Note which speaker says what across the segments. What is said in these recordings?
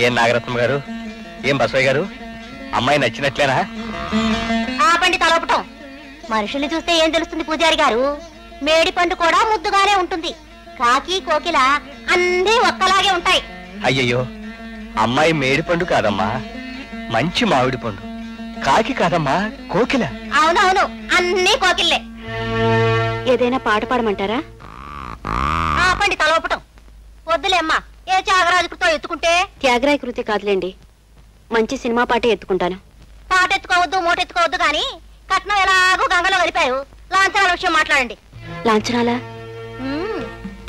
Speaker 1: ఏం నాగరత్నం గారు, ఏం బసవయ్య గారు, అమ్మాయి నచ్చినట్లేనా?
Speaker 2: ఆపండి తలపటం. మనుషుల్ని చూస్తే ఏం తెలుస్తుంది పూజారి గారు? మేడి పండు కూడా ముద్దుగానే ఉంటుంది. కాకి కోకిల అన్నీ ఒక్కలాగే ఉంటాయి.
Speaker 1: అయ్యయ్యో, అమ్మాయి మేడి పండు కాదమ్మా, మంచి మామిడి పండు. కాకి కాదమ్మా, కోకిల.
Speaker 2: అవునవును, అన్నీ కోకిల్లే.
Speaker 3: ఏదైనా పాట పాడమంటారా?
Speaker 2: ఆపండి తలపటం. వద్దులే అమ్మా, ఏ త్యాగరాజుతో ఎత్తుకుంటే.
Speaker 3: త్యాగరాయ కృతి కాదులేండి, మంచి సినిమా పాటే ఎత్తుకుంటాను.
Speaker 2: పాట ఎత్తుకోవద్దు, మూట ఎత్తుకోవద్దు గాని కట్నం ఎలాగో గంగలో కలిపారు. లాంఛనాల విషయం మాట్లాడండి.
Speaker 3: లాంఛనాలా?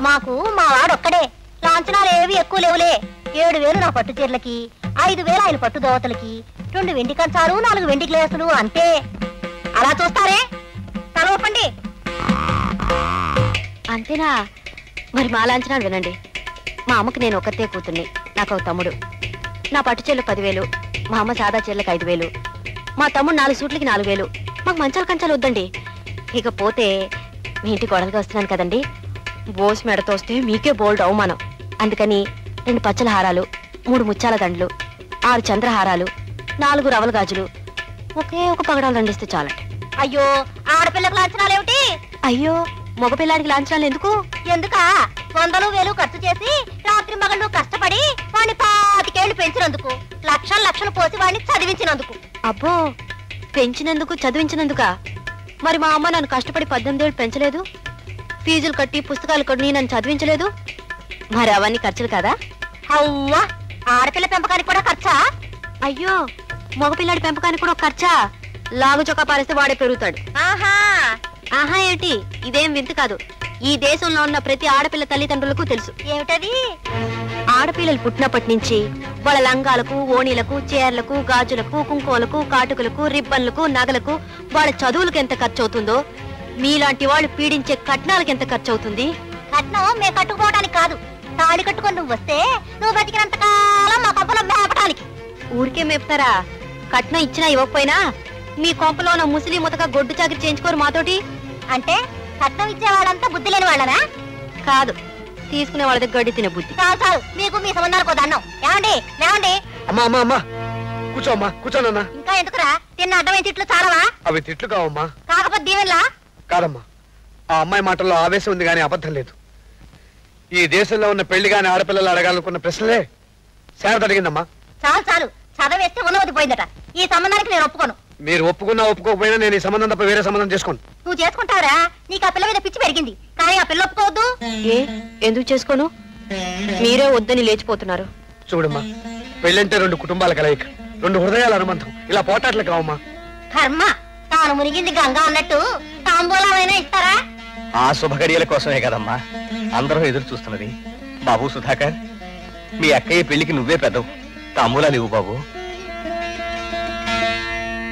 Speaker 2: మాకు మా వాడొక్కడే. లాంఛనాలు ఏవి ఎక్కువ లేవులే. 7,000 నా పట్టు చీరలకి, 5,000 ఆయన పట్టు దోవతలకి, 2 వెండి కంచాలు, 4 వెండి గ్లాసులు అంతే. అలా చూస్తారే? తలవపండి.
Speaker 3: అంతేనా? మరి మా లాంఛనాలు వినండి. మా అమ్మకి నేను ఒక్కతే కూతుర్ని, నాకు ఒక తమ్ముడు. నా పట్టు చీరలు 10,000, మా అమ్మ సాదా చీరలకు 5,000, మా తమ్ముడు 4 సూట్లకి 4,000. మాకు మంచాలు కంచాలు వద్దండి. ఇకపోతే మీ ఇంటి గొడవగా వస్తున్నాను కదండి, బోస్ మెడతో వస్తే మీకే బోల్డ్ అవమానం. అందుకని 2 పచ్చల హారాలు, 3 ముత్యాల దండలు, 6 చంద్రహారాలు, 4 రవల గాజులు, ఒకే ఒక పగడాలు దండిస్తే చాలండి.
Speaker 2: అయ్యో, ఆడపిల్లకు లాంఛనాలేమిటి?
Speaker 3: అయ్యో, మగపిల్లాడికి లాంఛనాలు ఎందుకు?
Speaker 2: ఎందుకా? 100,000 ఖర్చు చేసి రాత్రి మగళ్ళు కష్టపడి వాడిని 25 ఏళ్లు పెంచినందుకు, లక్షలు పోసి వాడిని చదివించినందుకు.
Speaker 3: అబ్బో, పెంచినందుకు చదివించినందుకా? మరి మా అమ్మ నన్ను కష్టపడి 18 ఏళ్ళు పెంచలేదు, ఫీజులు కట్టి పుస్తకాలు కొని నన్ను చదివించలేదు. మరి అవన్నీ ఖర్చులు కదా?
Speaker 2: అవ్వా, ఆడపిల్ల పెంపకానికి కూడా ఖర్చా?
Speaker 3: అయ్యో, మగపిల్లాడి పెంపకానికి కూడా ఖర్చా? లాగు చొక్కా పారేస్తే వాడే పెరుగుతాడు.
Speaker 2: ఆహా
Speaker 3: ఆహా ఏమిటి? ఇదేం వింత కాదు. ఈ దేశంలో ఉన్న ప్రతి ఆడపిల్ల తల్లిదండ్రులకు తెలుసు.
Speaker 2: ఏమిటది?
Speaker 3: ఆడపిల్లలు పుట్టినప్పటి నుంచి వాళ్ళ లంగాలకు, ఓణీలకు, చీరలకు, గాజులకు, కుంకుమలకు, కాటుకలకు, రిబ్బన్లకు, నగలకు, వాళ్ళ చదువులకు ఎంత ఖర్చు అవుతుందో, మీలాంటి వాళ్ళు పీడించే కట్నాలకు ఎంత ఖర్చు అవుతుంది.
Speaker 2: కట్నం మేము కట్టుకుపోవడానికి కాదు, తాళి కట్టుకొని నువ్వు వస్తే నువ్వు బతికినంత కాలం మా కొంపలో మేపడానికి.
Speaker 3: ఊరికే మేపుతారా? కట్నం ఇచ్చినా ఇవ్వకపోయినా మీ కొంపలో ఉన్న ముసలి ముతక గొడ్డు చాకరి చేయించుకోరు మాతోటి.
Speaker 2: అంటే కట్నం ఇచ్చే వాళ్ళంతా బుద్ధి లేని వాళ్ళనా?
Speaker 3: కాదు, తీసుకునే వాళ్ళ దగ్గర గడ్డి తినే బుద్ధి.
Speaker 2: చాలు, మీకు మీ సంబంధాలకు దండం. ఏమండి లేవండి.
Speaker 4: అమ్మా అమ్మా అమ్మా, కూర్చోమ్మా, కూర్చోనన్నా.
Speaker 2: ఇంకా ఎందుకురా? తిన్న అడ్డమైన తిట్లు చాలవా?
Speaker 4: అవి తిట్లు కావమ్మా.
Speaker 2: కాకపోతే దీవెనలా?
Speaker 4: కాదమ్మా, ఆ అమ్మాయి మాటల్లో ఆవేశం ఉంది కానీ అబద్ధం లేదు. ఈ దేశంలో ఉన్న పెళ్లి గాని ఆడపిల్లలు అడగాలనుకున్న ప్రశ్నలే శారద అడిగిందమ్మా.
Speaker 2: చాలు, చదవేస్తే ఉన్నది పోయిందట. ఈ సంబంధానికి నేను ఒప్పుకోను.
Speaker 4: మీరు ఒప్పుకున్నా ఒప్పుకోకపోయినా నేను ఈ సంబంధం తప్ప వేరే సంబంధం చేసుకోను.
Speaker 2: నువ్వు చేసుకుంటావురా? నీకు ఆ పిల్ల మీద పిచ్చి పెరిగింది, కానీ ఆ పిల్ల ఒప్పుకోవద్దు.
Speaker 3: ఎందుకు చేసుకోను? మీరే వద్దని లేచిపోతున్నారు.
Speaker 4: చూడమ్మా, పెళ్ళంటే 2 కుటుంబాల కలయిక, 2 హృదయాల అనుబంధం. ఇలా పోటాట్లు కావమ్మా.
Speaker 2: కర్మ, తాను మునిగింది గంగా అన్నట్టు తాంబూలమైనా ఇస్తారా?
Speaker 1: ఆ శుభగడియల కోసమే కదమ్మా అందరూ ఎదురు చూస్తున్నది. బాబు సుధాకర్, మీ అక్కయ్య పెళ్లికి నువ్వే పెద్దవు, తాంబూలాలు ఇవ్వు బాబు.